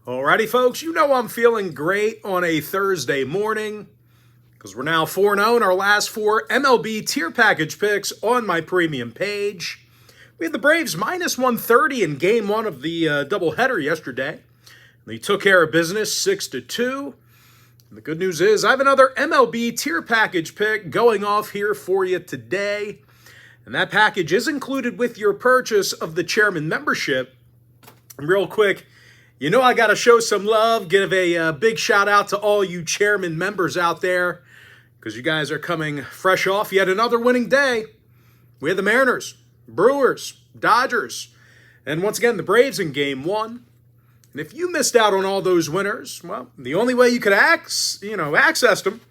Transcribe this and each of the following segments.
Alrighty, folks, you know I'm feeling great on a Thursday morning because we're now 4-0 in our last four MLB tier package picks on my premium page. We had the Braves minus 130 in game one of the doubleheader yesterday. They took care of business 6-2. And the good news is I have another MLB tier package pick going off here for you today. And that package is included with your purchase of the Chairman membership. And real quick, you know I got to show some love, give a big shout out to all you Chairman members out there because you guys are coming fresh off yet another winning day. We had the Mariners, Brewers, Dodgers, and once again the Braves in game one. And if you missed out on all those winners, well, the only way you could access them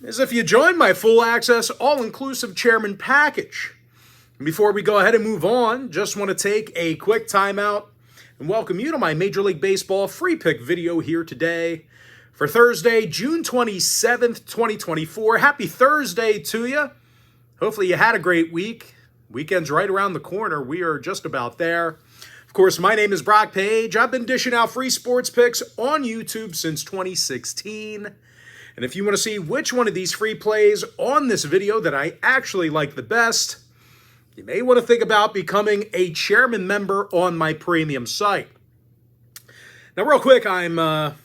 is if you join my full access all-inclusive Chairman package. And before we go ahead and move on, just want to take a quick timeout and welcome you to my Major League Baseball free pick video here today for Thursday, June 27th, 2024. Happy Thursday to you. Hopefully you had a great week. Weekend's right around the corner. We are just about there. Of course, my name is Brock Page. I've been dishing out free sports picks on YouTube since 2016. And if you want to see which one of these free plays on this video that I actually like the best, you may want to think about becoming a Chairman member on my premium site. Now, real quick, I'm 8-3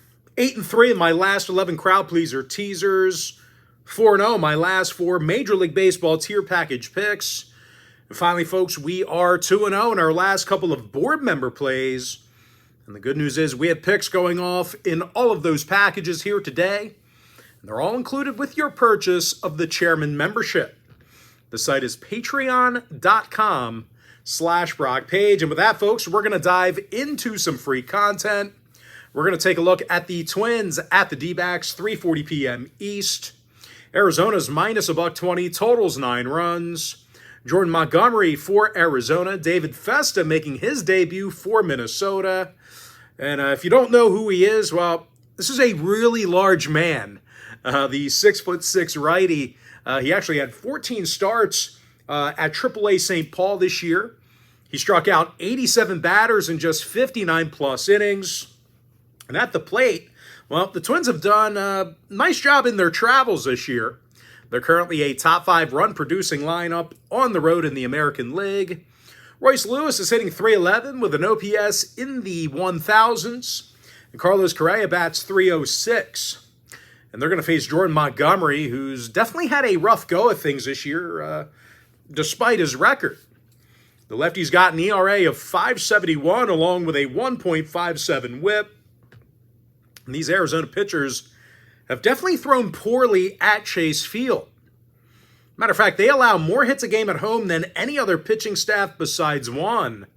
in my last 11 crowd pleaser teasers, 4-0 my last four Major League Baseball tier package picks. And finally, folks, we are 2-0 in our last couple of board member plays. And the good news is we have picks going off in all of those packages here today. And they're all included with your purchase of the Chairman membership. The site is patreon.com/BrockPage. And with that, folks, we're going to dive into some free content. We're going to take a look at the Twins at the D-backs, 3:40 p.m. East. Arizona's minus $120, totals 9 runs. Jordan Montgomery for Arizona. David Festa making his debut for Minnesota. And if you don't know who he is, well, this is a really large man. The 6'6" righty. He actually had 14 starts at AAA St. Paul this year. He struck out 87 batters in just 59-plus innings. And at the plate, well, the Twins have done a nice job in their travels this year. They're currently a top 5 run-producing lineup on the road in the American League. Royce Lewis is hitting .311 with an OPS in the 1000s. And Carlos Correa bats .306. And they're going to face Jordan Montgomery, who's definitely had a rough go of things this year, despite his record. The lefty's got an ERA of 5.71 along with a 1.57 whip. And these Arizona pitchers have definitely thrown poorly at Chase Field. Matter of fact, they allow more hits a game at home than any other pitching staff besides one.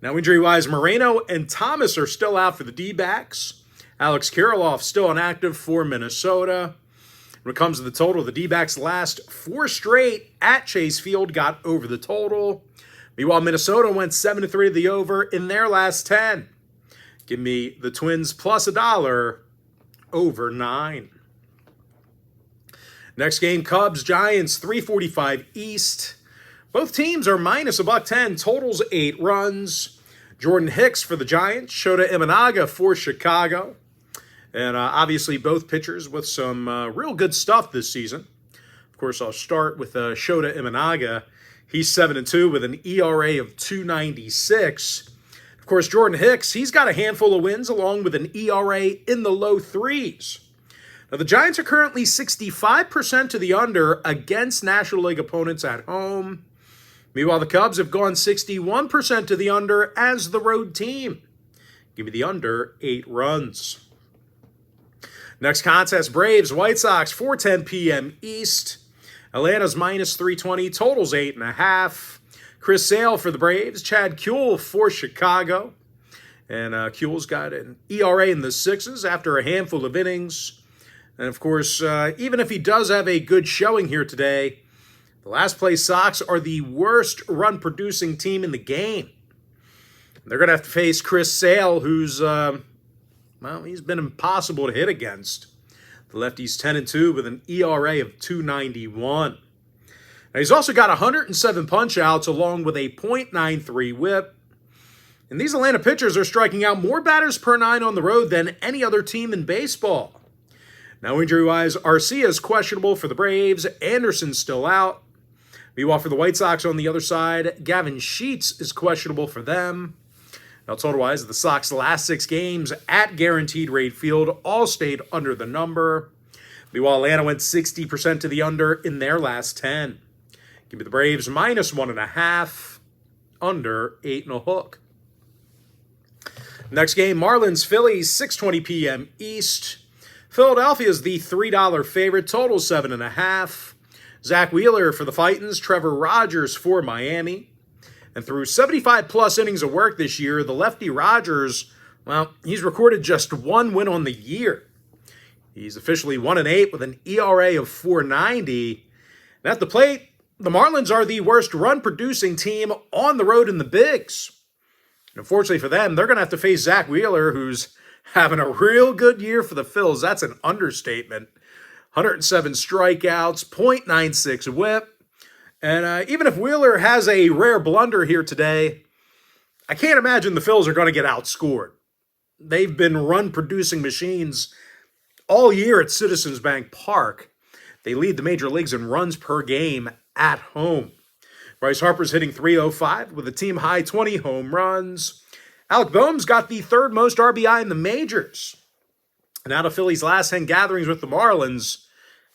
Now, injury-wise, Moreno and Thomas are still out for the D-backs. Alex Kirilloff still inactive for Minnesota. When it comes to the total, the D-backs' last 4 straight at Chase Field got over the total. Meanwhile, Minnesota went 7-3 to the over in their last 10. Give me the Twins plus $1 over 9. Next game, Cubs-Giants, 3:45 East. Both teams are minus $110, totals 8 runs. Jordan Hicks for the Giants, Shota Imanaga for Chicago. And obviously both pitchers with some real good stuff this season. Of course, I'll start with Shota Imanaga. He's 7-2 with an ERA of 2.96. Of course, Jordan Hicks, he's got a handful of wins along with an ERA in the low 3s. Now, the Giants are currently 65% to the under against National League opponents at home. Meanwhile, the Cubs have gone 61% to the under as the road team. Give me the under 8 runs. Next contest, Braves, White Sox, 4:10 p.m. East. Atlanta's minus 320, totals 8.5. Chris Sale for the Braves, Chad Kuhl for Chicago. And Kuhl's got an ERA in the 6s after a handful of innings. And of course, even if he does have a good showing here today, the last place Sox are the worst run-producing team in the game. They're going to have to face Chris Sale, who's well, he's been impossible to hit against. The lefty's 10-2 with an ERA of 2.91. Now, he's also got 107 punch-outs along with a .93 whip. And these Atlanta pitchers are striking out more batters per nine on the road than any other team in baseball. Now, injury-wise, Arcia is questionable for the Braves. Anderson's still out. Meanwhile, for the White Sox on the other side, Gavin Sheets is questionable for them. Now, total-wise, the Sox last 6 games at Guaranteed Rate Field all stayed under the number. Meanwhile, Atlanta went 60% to the under in their last 10. Give me the Braves minus 1.5, under 8.5. Next game, Marlins, Phillies, 6:20 p.m. East. Philadelphia is the $3 favorite, total 7.5. Zach Wheeler for the Titans, Trevor Rogers for Miami. And through 75-plus innings of work this year, the lefty Rogers, well, he's recorded just 1 win on the year. He's officially 1-8 with an ERA of 4.90. And at the plate, the Marlins are the worst run-producing team on the road in the Bigs. And unfortunately for them, they're going to have to face Zach Wheeler, who's having a real good year for the Phils. That's an understatement. 107 strikeouts, .96 whip. And even if Wheeler has a rare blunder here today, I can't imagine the Phils are going to get outscored. They've been run-producing machines all year at Citizens Bank Park. They lead the major leagues in runs per game at home. Bryce Harper's hitting .305 with a team-high 20 home runs. Alec Boehm's got the 3rd most RBI in the majors. And out of Philly's last 10 gatherings with the Marlins,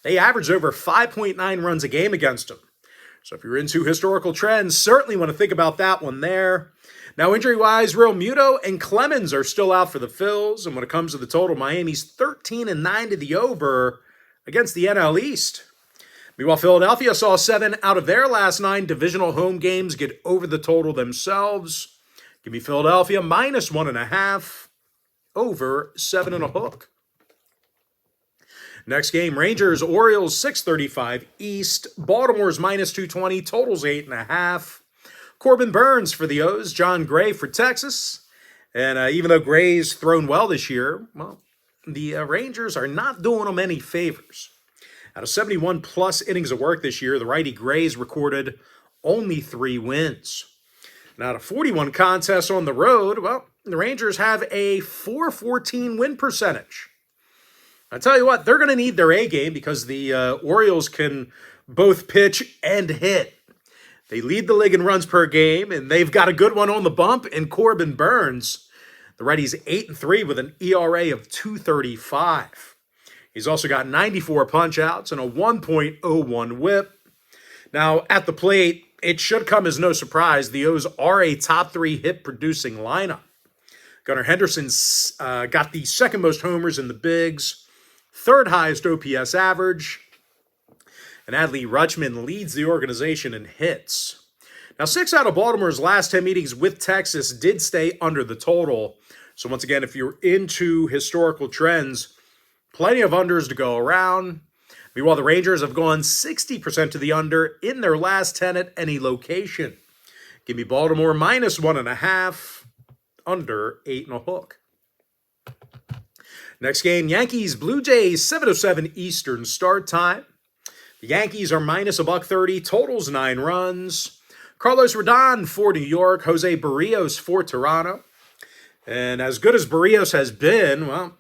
they averaged over 5.9 runs a game against him. So if you're into historical trends, certainly want to think about that one there. Now, injury-wise, Real Muto and Clemens are still out for the Phils. And when it comes to the total, Miami's 13-9 to the over against the NL East. Meanwhile, Philadelphia saw 7 out of their last 9 divisional home games get over the total themselves. Give me Philadelphia minus 1.5, over 7.5. Next game, Rangers, Orioles, 6:35 East. Baltimore's minus 220, totals 8.5. Corbin Burns for the O's, John Gray for Texas. And even though Gray's thrown well this year, well, the Rangers are not doing them any favors. Out of 71-plus innings of work this year, the righty Gray's recorded only 3 wins. And out of 41 contests on the road, well, the Rangers have a .414 win percentage. I tell you what, they're going to need their A game because the Orioles can both pitch and hit. They lead the league in runs per game, and they've got a good one on the bump in Corbin Burns. The righty's 8-3 with an ERA of 2.35. He's also got 94 punch-outs and a 1.01 whip. Now, at the plate, it should come as no surprise. The O's are a top 3 hit-producing lineup. Gunnar Henderson's got the 2nd most homers in the Bigs, 3rd highest OPS average, and Adley Rutschman leads the organization in hits. Now, 6 out of Baltimore's last 10 meetings with Texas did stay under the total. So once again, if you're into historical trends, plenty of unders to go around. Meanwhile, the Rangers have gone 60% to the under in their last 10 at any location. Give me Baltimore minus 1.5, under 8.5. Next game, Yankees, Blue Jays, 7:07 Eastern start time. The Yankees are minus $1.30, totals 9 runs. Carlos Rodon for New York, Jose Barrios for Toronto. And as good as Barrios has been, well,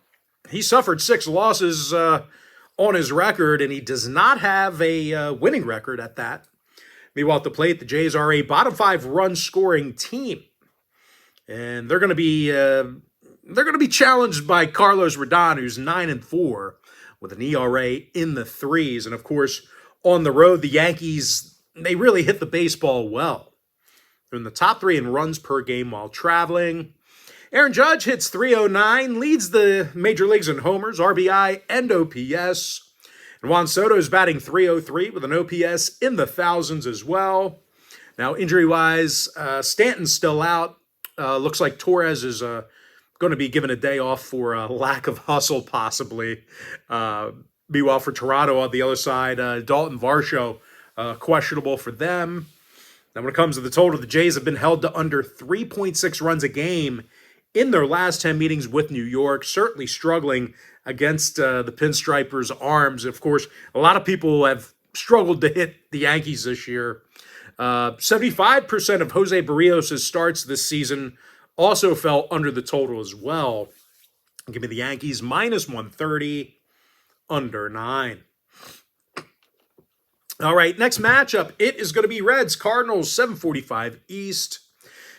he suffered 6 losses on his record, and he does not have a winning record at that. Meanwhile, at the plate, the Jays are a bottom 5 run-scoring team. And they're going to be challenged by Carlos Rodon, who's 9-4 with an ERA in the 3s. And of course, on the road, the Yankees, they really hit the baseball well. They're in the top 3 in runs per game while traveling. Aaron Judge hits .309, leads the major leagues in homers, RBI, and OPS. And Juan Soto is batting .303 with an OPS in the thousands as well. Now, injury-wise, Stanton's still out. Looks like Torres is going to be given a day off for a lack of hustle, possibly. Meanwhile, for Toronto on the other side, Dalton Varsho, questionable for them. Now, when it comes to the total, the Jays have been held to under 3.6 runs a game in their last 10 meetings with New York, certainly struggling against the Pinstripers' arms. Of course, a lot of people have struggled to hit the Yankees this year. 75% of Jose Barrios' starts this season also fell under the total as well. Give me the Yankees minus 130, under 9. All right, next matchup, it is going to be Reds, Cardinals, 745 East.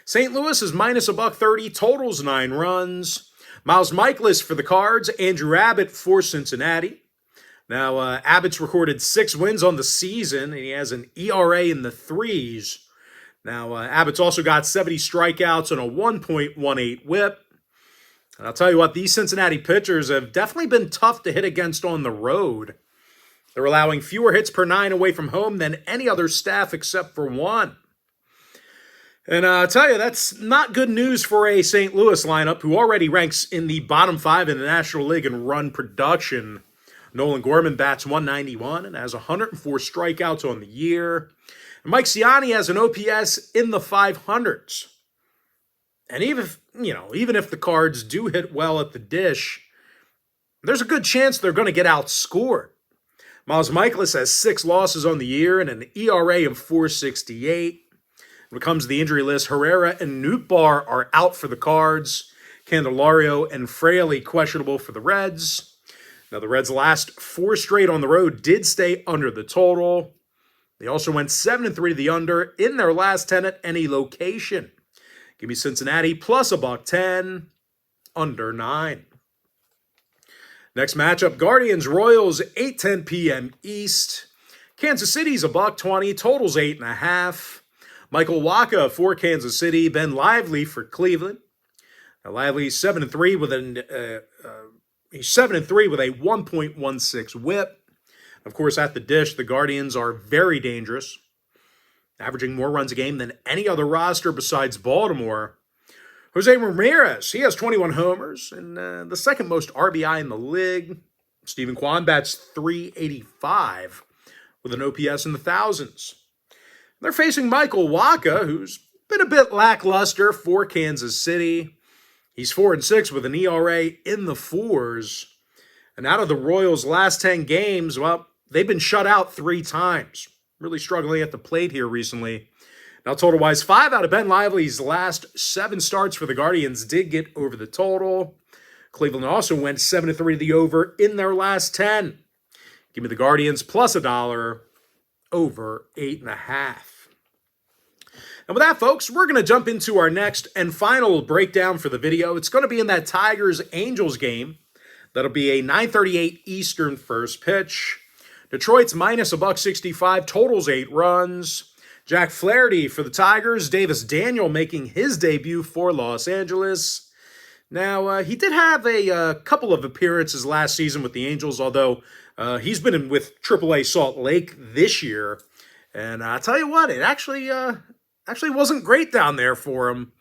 St. Louis is minus $130, totals 9 runs. Miles Michaelis for the Cards, Andrew Abbott for Cincinnati. Now, Abbott's recorded 6 wins on the season, and he has an ERA in the 3s. Now, Abbott's also got 70 strikeouts and a 1.18 whip. And I'll tell you what, these Cincinnati pitchers have definitely been tough to hit against on the road. They're allowing fewer hits per 9 away from home than any other staff except for one. And I'll tell you, that's not good news for a St. Louis lineup who already ranks in the bottom 5 in the National League in run production. Nolan Gorman bats .191 and has 104 strikeouts on the year. And Mike Ciani has an OPS in the 500s. And even if the Cards do hit well at the dish, there's a good chance they're going to get outscored. Miles Michaelis has 6 losses on the year and an ERA of 4.68. When it comes to the injury list, Herrera and Nootbaar are out for the Cards. Candelario and Fraley questionable for the Reds. Now, the Reds' last 4 straight on the road did stay under the total. They also went 7-3 to the under in their last 10 at any location. Give me Cincinnati plus $110, under 9. Next matchup, Guardians, Royals, 8:10 p.m. East. Kansas City's $120, totals 8.5. Michael Wacha for Kansas City, Ben Lively for Cleveland. Now, Lively's 7-3 with a 1.16 whip. Of course, at the dish, the Guardians are very dangerous, averaging more runs a game than any other roster besides Baltimore. Jose Ramirez, he has 21 homers and the second most RBI in the league. Stephen Kwan bats .385 with an OPS in the thousands. They're facing Michael Wacha, who's been a bit lackluster for Kansas City. He's 4-6 with an ERA in the 4s. And out of the Royals' last 10 games, well, they've been shut out 3 times. Really struggling at the plate here recently. Now, total-wise, 5 out of Ben Lively's last 7 starts for the Guardians did get over the total. Cleveland also went 7-3 to the over in their last 10. Give me the Guardians plus $1, over 8.5. And with that, folks, we're going to jump into our next and final breakdown for the video. It's going to be in that Tigers-Angels game. That'll be a 9:38 Eastern first pitch. Detroit's minus $165, totals 8 runs. Jack Flaherty for the Tigers. Davis Daniel making his debut for Los Angeles. Now, he did have a couple of appearances last season with the Angels, although he's been with AAA Salt Lake this year. And I'll tell you what, it actually wasn't great down there for him.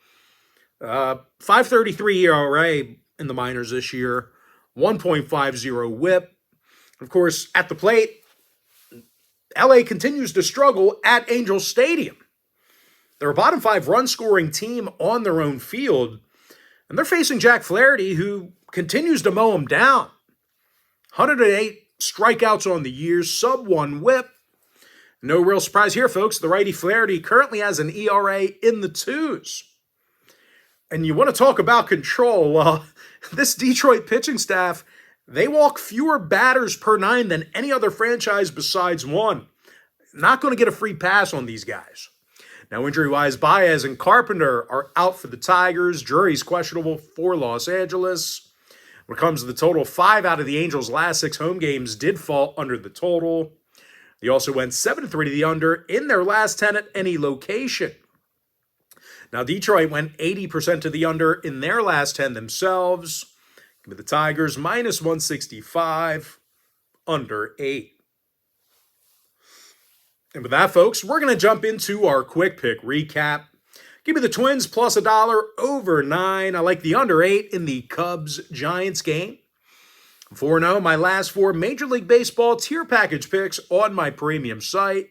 5.33 ERA in the minors this year, 1.50 whip. Of course, at the plate, LA continues to struggle at Angel Stadium. They're a bottom 5 run-scoring team on their own field, and they're facing Jack Flaherty, who continues to mow them down. 108 strikeouts on the year, sub-1 whip. No real surprise here, folks. The righty Flaherty currently has an ERA in the 2s. And you want to talk about control. Well, this Detroit pitching staff, they walk fewer batters per 9 than any other franchise besides one. Not going to get a free pass on these guys. Now, injury-wise, Baez and Carpenter are out for the Tigers. Drury's questionable for Los Angeles. When it comes to the total, 5 out of the Angels' last 6 home games did fall under the total. They also went 7-3 to the under in their last 10 at any location. Now, Detroit went 80% to the under in their last 10 themselves. Give me the Tigers minus 165, under 8. And with that, folks, we're going to jump into our quick pick recap. Give me the Twins plus $1, over 9. I like the under 8 in the Cubs-Giants game. 4-0, my last 4 Major League Baseball tier package picks on my premium site.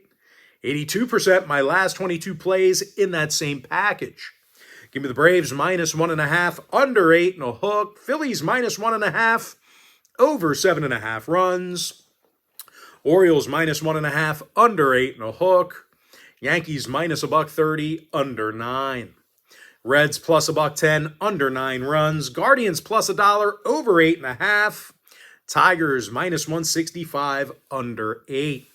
82% my last 22 plays in that same package. Give me the Braves minus 1.5, under 8.5. Phillies minus 1.5, over 7.5 runs. Orioles minus 1.5, under 8.5. Yankees minus $1.30, under 9. Reds plus $1.10, under 9 runs. Guardians plus $1, over 8.5. Tigers minus 165, under 8.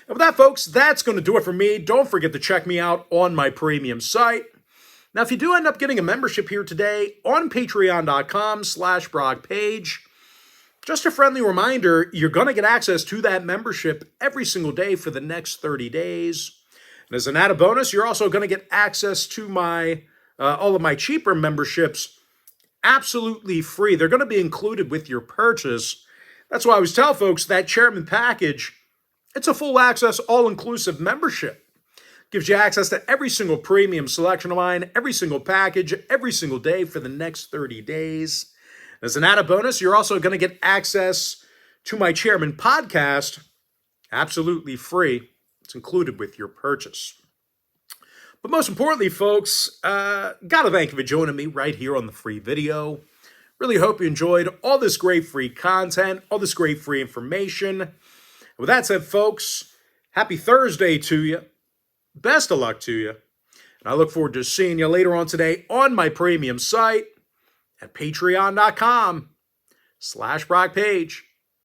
And with that, folks, that's going to do it for me. Don't forget to check me out on my premium site. Now, if you do end up getting a membership here today on patreon.com/BrogPage, just a friendly reminder, you're going to get access to that membership every single day for the next 30 days. And as an added bonus, you're also going to get access to my all of my cheaper memberships absolutely free. They're going to be included with your purchase. That's why I always tell folks that Chairman package, it's a full access, all-inclusive membership. Gives you access to every single premium selection of mine, every single package, every single day for the next 30 days. As an added bonus, you're also going to get access to my Chairman podcast absolutely free. It's included with your purchase. But most importantly, folks, gotta thank you for joining me right here on the free video. Really hope you enjoyed all this great free content, all this great free information. With that said, folks, happy Thursday to you. Best of luck to you. And I look forward to seeing you later on today on my premium site at patreon.com/BrogPage.